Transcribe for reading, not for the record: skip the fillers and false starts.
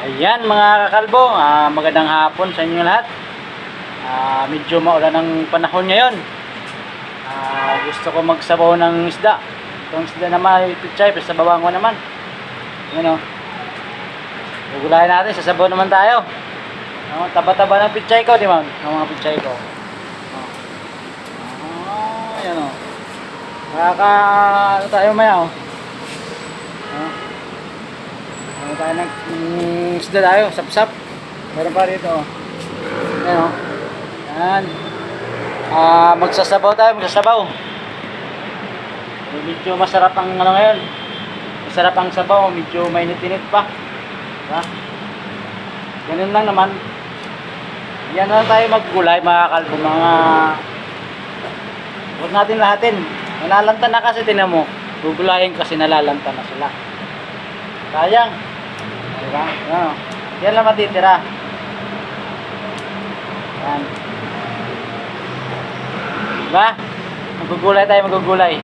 Ayan mga kakalbo, magandang hapon sa inyo lahat. Medyo maulan ng panahon ngayon. Gusto ko magsabaw ng isda. Itong isda naman ay pichay, pero sa bawang ko naman. Yan o. Gugulayan natin, sasabaw naman tayo. Taba-taba ng pichay ko, di ba? Ang mga pichay ko. Yan o. Ano tayo maya o. Ano tayo ng isda tayo, sap-sap. Meron pa rito o. Yan o. Yan. Magsasabaw tayo, magsasabaw. Medyo masarap ang ano ngayon. Masarap ang sabaw, medyo mainit-init pa. Diba? Ganun lang naman. Yan lang tayo maggulay mga kalbo, mga huwag natin lahatin. Nalalanta na kasi, tinan mo. Gugulayin kasi nalalanta na sila. Sayang. Diba? Yan, yan lang matitira. Yan. Diba? Magugulay tayo, magugulay.